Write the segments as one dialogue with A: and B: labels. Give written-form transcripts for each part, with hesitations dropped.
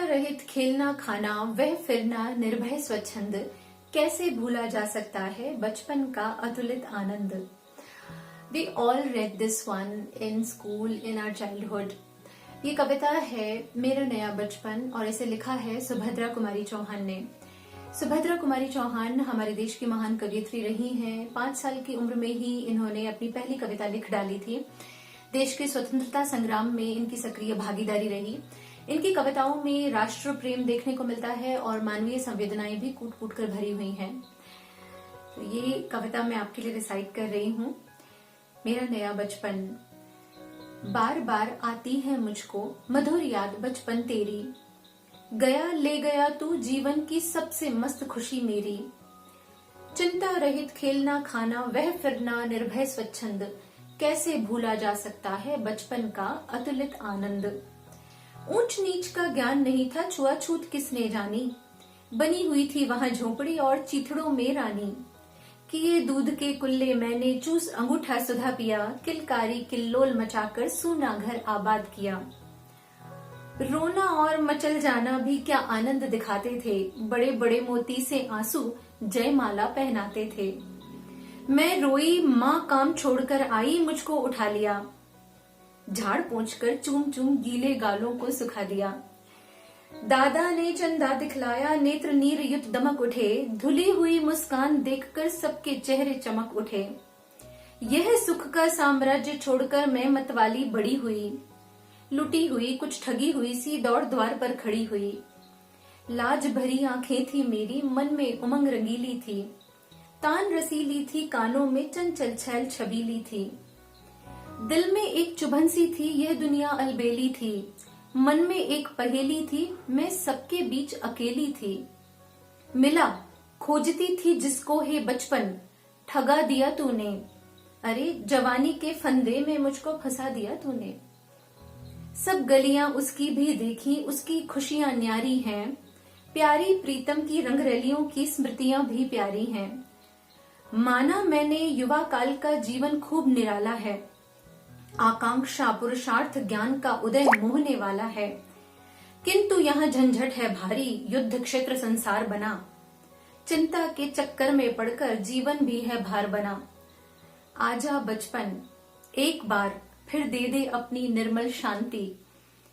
A: रहित खेलना खाना वह फिरना निर्भय स्वच्छंद, कैसे भूला जा सकता है बचपन का अतुलित आनंद। We all read this one in school in our childhood. ये कविता है मेरा नया बचपन और इसे लिखा है सुभद्रा कुमारी चौहान ने। सुभद्रा कुमारी चौहान हमारे देश की महान कवयित्री रही हैं। 5 साल की उम्र में ही इन्होंने अपनी पहली कविता लिख डाली थी। देश के स्वतंत्रता संग्राम में इनकी सक्रिय भागीदारी रही। इनकी कविताओं में राष्ट्र प्रेम देखने को मिलता है और मानवीय संवेदनाएं भी कूट कूट कर भरी हुई हैं। तो ये कविता मैं आपके लिए रिसाइट कर रही हूँ। मेरा नया बचपन। बार बार आती है मुझको मधुर याद बचपन तेरी, गया ले गया तू जीवन की सबसे मस्त खुशी मेरी। चिंता रहित खेलना खाना वह फिरना निर्भय स्वच्छंद, कैसे भूला जा सकता है बचपन का अतुलित आनंद। ऊंच नीच का ज्ञान नहीं था छुआछूत किसने जानी, बनी हुई थी वहां झोपड़ी और चीथड़ों में रानी। किए दूध के कुल्ले मैंने चूस अंगूठा सुधा पिया, किलकारी किल्लोल मचाकर सूना घर आबाद किया। रोना और मचल जाना भी क्या आनंद दिखाते थे, बड़े बड़े मोती से आंसू जयमाला पहनाते थे। मैं रोई माँ काम छोड़कर आई, मुझको उठा लिया, झाड़ पोंछकर चूम चूम गीले गालों को सुखा दिया। दादा ने चंदा दिखलाया, नेत्र नीर युत दमक उठे, धुली हुई मुस्कान देखकर सबके चेहरे चमक उठे। यह सुख का साम्राज्य छोड़कर मैं मतवाली बड़ी हुई, लुटी हुई कुछ ठगी हुई सी दौड़ द्वार पर खड़ी हुई। लाज भरी आंखें थी मेरी, मन में उमंग रंगीली थी, तान रसीली थी कानों में चंचल छैल छबीली थी। दिल में एक चुभन सी थी, यह दुनिया अलबेली थी, मन में एक पहेली थी, मैं सबके बीच अकेली थी। मिला खोजती थी जिसको हे बचपन, ठगा दिया तूने, अरे जवानी के फंदे में मुझको फंसा दिया तूने। सब गलियां उसकी भी देखी, उसकी खुशियां न्यारी हैं, प्यारी प्रीतम की रंगरलियों की स्मृतियां भी प्यारी हैं। माना मैंने युवा काल का जीवन खूब निराला है, आकांक्षा पुरुषार्थ ज्ञान का उदय मोहने वाला है। किंतु यहाँ झंझट है भारी, युद्ध क्षेत्र संसार बना, चिंता के चक्कर में पड़कर जीवन भी है भार बना। आजा बचपन एक बार फिर दे दे अपनी निर्मल शांति,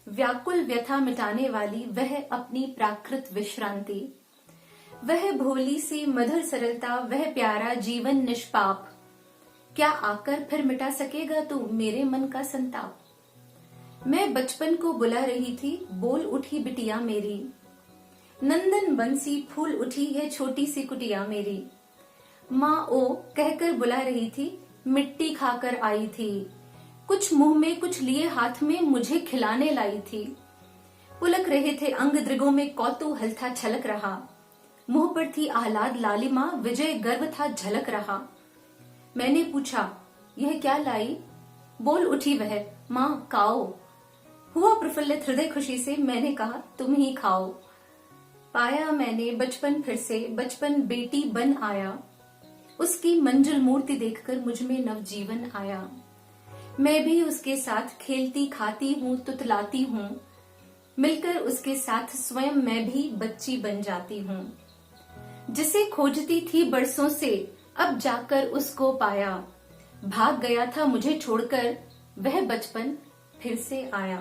A: व्याकुल व्यथा मिटाने वाली वह अपनी प्राकृत विश्रांति। वह भोली सी मधुर सरलता, वह प्यारा जीवन निष्पाप, क्या आकर फिर मिटा सकेगा तू मेरे मन का संताप। मैं बचपन को बुला रही थी, बोल उठी बिटिया मेरी, नंदन बंसी फूल उठी है छोटी सी कुटिया मेरी। माँ ओ कहकर बुला रही थी, मिट्टी खाकर आई थी, कुछ मुंह में कुछ लिए हाथ में मुझे खिलाने लाई थी। पुलक रहे थे अंग दृगों में कौतूहल था छलक रहा, मुंह पर थी आह्लाद लालिमा, विजय गर्व था झलक रहा। मैंने पूछा यह क्या लाई, बोल उठी वह माँ खाओ। हुआ प्रफुल्लित हृदय खुशी से, मैंने कहा तुम ही खाओ। पाया मैंने बचपन फिर से, बचपन बेटी बन आया, उसकी मंजुल मूर्ति देखकर मुझ में नवजीवन आया। मैं भी उसके साथ खेलती खाती हूँ तुतलाती हूँ, मिलकर उसके साथ स्वयं मैं भी बच्ची बन जाती हूँ। जिसे खोजती थी बरसों से अब जाकर उसको पाया, भाग गया था मुझे छोड़कर वह बचपन फिर से आया।